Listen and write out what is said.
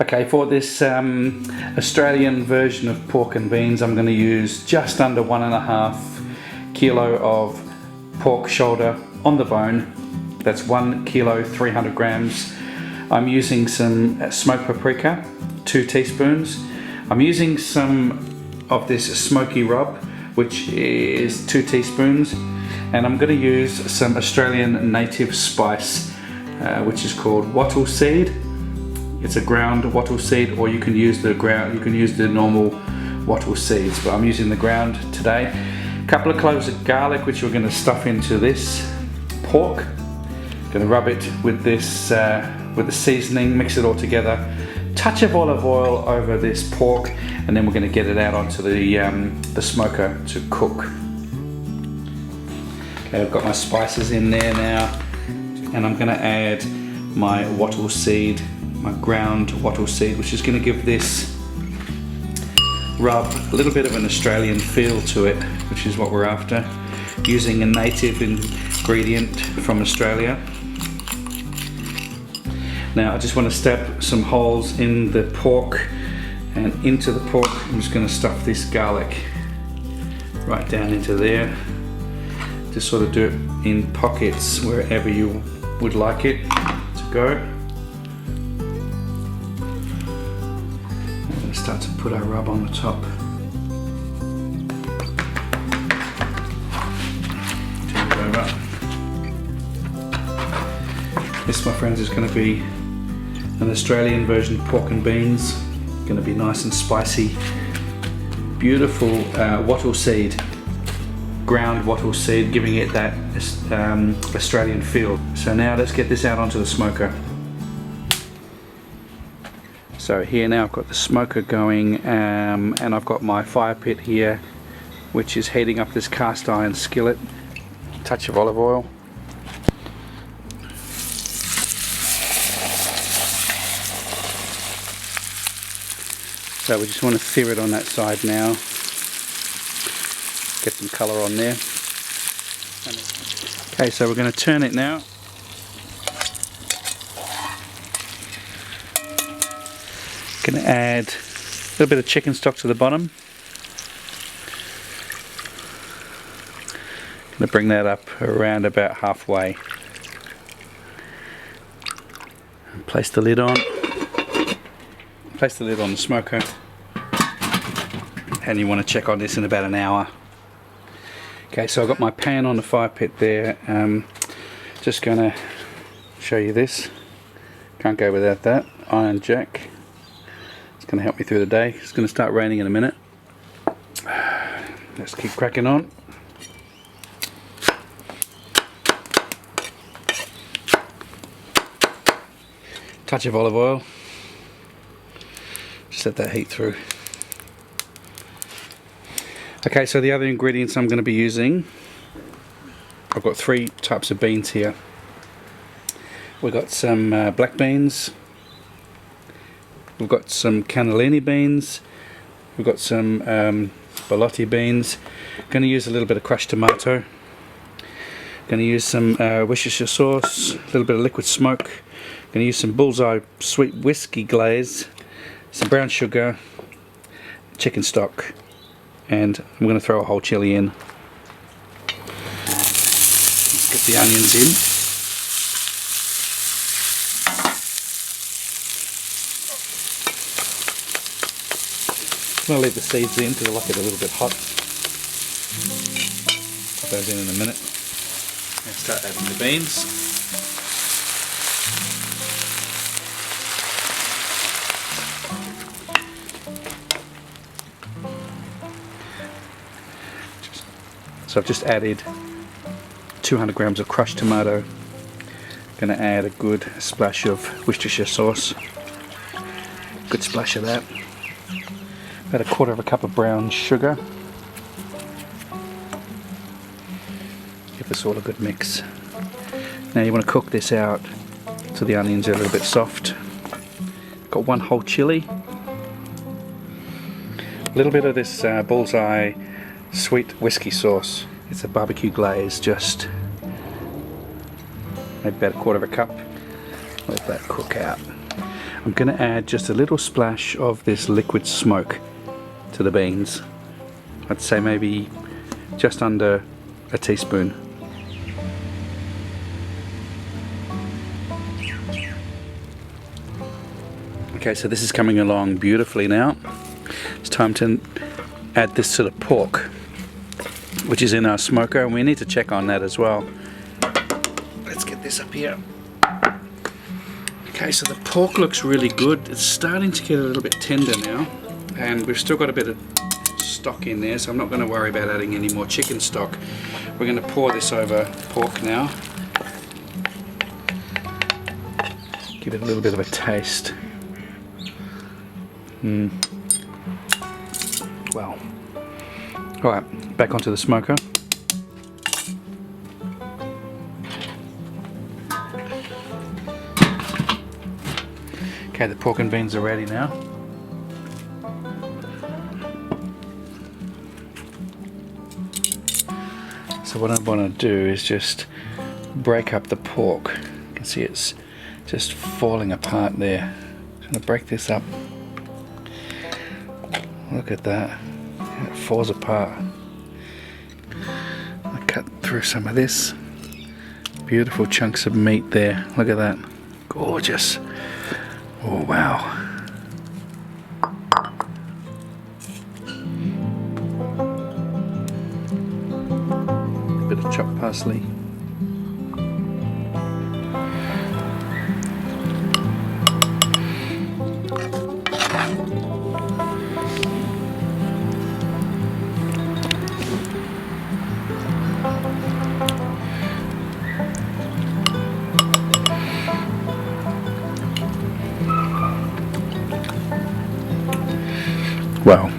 Okay, for this Australian version of pork and beans, I'm going to use just under 1.5 kilo of pork shoulder on the bone. That's 1 kilo 300 grams. I'm using some smoked paprika, 2 teaspoons. I'm using some of this smoky rub, which is 2 teaspoons. And I'm going to use some Australian native spice, which is called wattle seed. It's a ground wattle seed, or you can use the normal wattle seeds, but I'm using the ground today. A couple of cloves of garlic, which we're going to stuff into this pork. Going to rub it with this with the seasoning, mix it all together. Touch of olive oil over this pork, and then we're going to get it out onto the smoker to cook. Okay, I've got my spices in there now, and I'm going to add my wattle seed, my ground wattle seed, which is going to give this rub a little bit of an Australian feel to it, which is what we're after, using a native ingredient from Australia. Now I just want to stab some holes in the pork, and into the pork I'm just going to stuff this garlic right down into there. Just sort of do it in pockets wherever you would like it to go. Start to put our rub on the top. Turn it over. This, my friends, is going to be an Australian version of pork and beans. Going to be nice and spicy. Beautiful wattle seed, ground wattle seed, giving it that Australian feel. So now let's get this out onto the smoker. So here now I've got the smoker going, and I've got my fire pit here, which is heating up this cast iron skillet. Touch of olive oil. So we just want to sear it on that side now. Get some colour on there. Okay, so we're going to turn it now. Going to add a little bit of chicken stock to the bottom. Going to bring that up around about halfway. Place the lid on. Place the lid on the smoker. And you want to check on this in about an hour. Okay, so I've got my pan on the fire pit there. Just going to show you this. Can't go without that. Iron jack. Going to help me through the day. It's going to start raining in a minute. Let's keep cracking on. Touch of olive oil. Just let that heat through. Okay, so the other ingredients I'm going to be using, I've got 3 types of beans here. We've got some black beans. We've got some cannellini beans, we've got some borlotti beans. Going to use a little bit of crushed tomato. Going to use some Worcestershire sauce, a little bit of liquid smoke. Going to use some bullseye sweet whiskey glaze, some brown sugar, chicken stock, and I'm going to throw a whole chilli in. Let's get the onions in. I'm going to leave the seeds in because I like it a little bit hot. Put those in a minute. And start adding the beans. So I've just added 200 grams of crushed tomato. Going to add a good splash of Worcestershire sauce. Good splash of that. About 1/4 cup of brown sugar. Give this all a good mix. Now you want to cook this out till the onions are a little bit soft. Got 1 whole chilli. A little bit of this bullseye sweet whiskey sauce. It's a barbecue glaze, just maybe about 1/4 cup. Let that cook out. I'm going to add just a little splash of this liquid smoke to the beans. I'd say maybe just under a teaspoon. Okay, so this is coming along beautifully now. It's time to add this to the pork, which is in our smoker, and we need to check on that as well. Let's get this up here. Okay, so the pork looks really good. It's starting to get a little bit tender now, and we've still got a bit of stock in there, so I'm not going to worry about adding any more chicken stock. We're going to pour this over pork now. Give it a little bit of a taste. Wow. Alright, back onto the smoker. Okay, the pork and beans are ready now. So what I want to do is just break up the pork. You can see it's just falling apart there. I'm going to break this up. Look at that. It falls apart. I cut through some of this. Beautiful chunks of meat there. Look at that. Gorgeous. Oh wow. A bit of chopped parsley. Wow.